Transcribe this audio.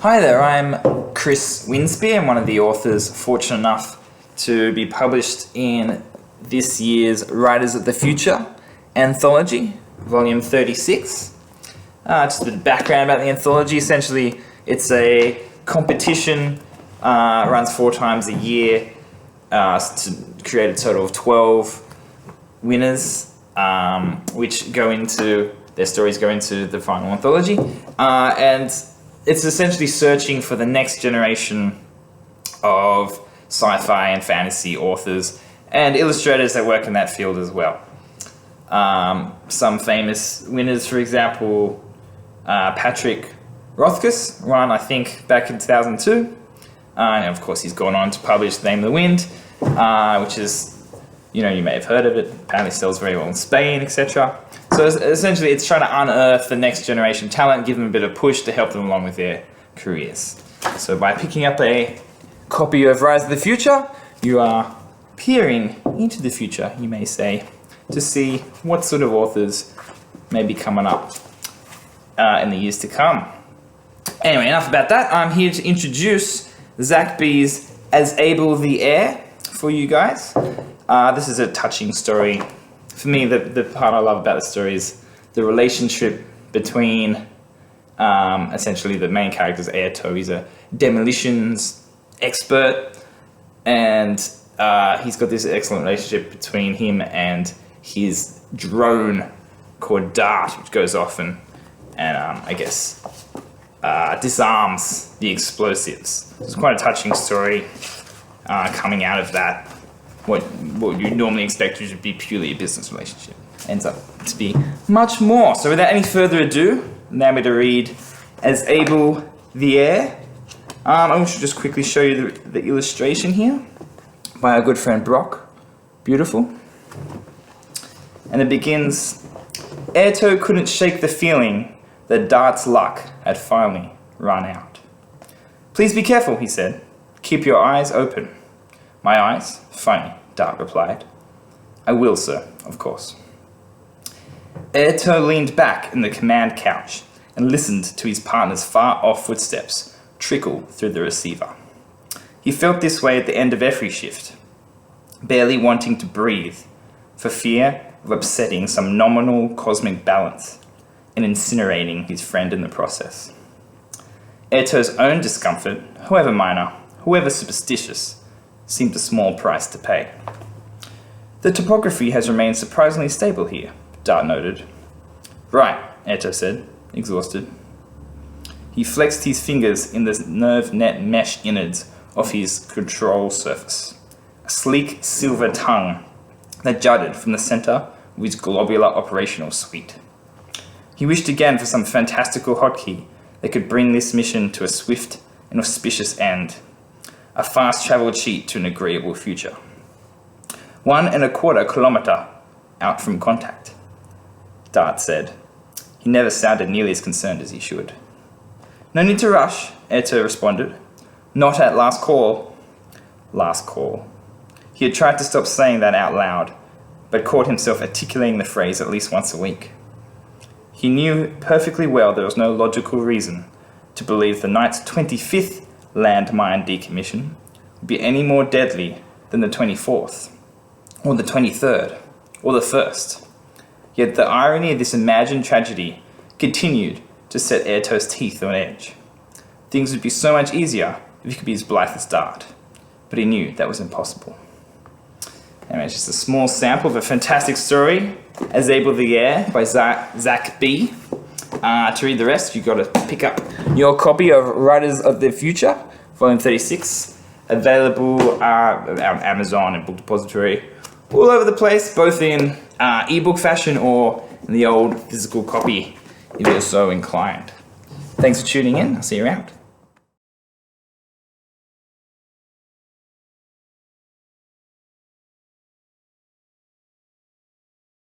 Hi there, I'm Chris Winspear. I'm one of the authors fortunate enough to be published in this year's Writers of the Future anthology, volume 36. Just a bit of background about the anthology. Essentially, it's a competition, runs 4 times a year to create a total of 12 winners, which their stories go into the final anthology. And it's essentially searching for the next generation of sci-fi and fantasy authors and illustrators that work in that field as well. Some famous winners, for example, Patrick Rothfuss won, I think, back in 2002. And of course, he's gone on to publish The Name of the Wind, which is, you may have heard of it, apparently sells very well in Spain, etc. So essentially, it's trying to unearth the next generation talent, give them a bit of push to help them along with their careers. So by picking up a copy of Rise of the Future, you are peering into the future, you may say, to see what sort of authors may be coming up in the years to come. Anyway, enough about that. I'm here to introduce Zack Be's As Able the Air for you guys. This is a touching story. For me, the part I love about the story is the relationship between essentially the main character's Airto. He's a demolitions expert, and he's got this excellent relationship between him and his drone called Dart, which goes off and disarms the explosives. It's quite a touching story coming out of that. What you normally expect to be purely a business relationship ends up to be much more. So without any further ado, allow me to read As Able the Air. I should just quickly show you the illustration here by our good friend Brock. Beautiful. And it begins, Airto couldn't shake the feeling that Dart's luck had finally run out. Please be careful, he said. Keep your eyes open. My eyes? Funny, Dart replied. I will, sir, of course. Airto leaned back in the command couch and listened to his partner's far-off footsteps trickle through the receiver. He felt this way at the end of every shift, barely wanting to breathe for fear of upsetting some nominal cosmic balance and incinerating his friend in the process. Airto's own discomfort, however minor, however superstitious, seemed a small price to pay. The topography has remained surprisingly stable here, Dart noted. Right, Airto said, exhausted. He flexed his fingers in the nerve net mesh innards of his control surface, a sleek silver tongue that jutted from the center of his globular operational suite. He wished again for some fantastical hotkey that could bring this mission to a swift and auspicious end. A fast-travel cheat to an agreeable future. 1.25 kilometers out from contact, Dart said. He never sounded nearly as concerned as he should. No need to rush, Airto responded. Not at last call. Last call. He had tried to stop saying that out loud, but caught himself articulating the phrase at least once a week. He knew perfectly well there was no logical reason to believe the night's 25th landmine decommission would be any more deadly than the 24th, or the 23rd, or the 1st. Yet the irony of this imagined tragedy continued to set Airto's teeth on edge. Things would be so much easier if he could be as blithe as Dart, but he knew that was impossible. Anyway, it's just a small sample of a fantastic story, As Able the Air by Zack Be. To read the rest, you've got to pick up your copy of Writers of the Future, volume 36, available on Amazon and Book Depository, all over the place, both in ebook fashion or in the old physical copy, if you're so inclined. Thanks for tuning in. I'll see you around.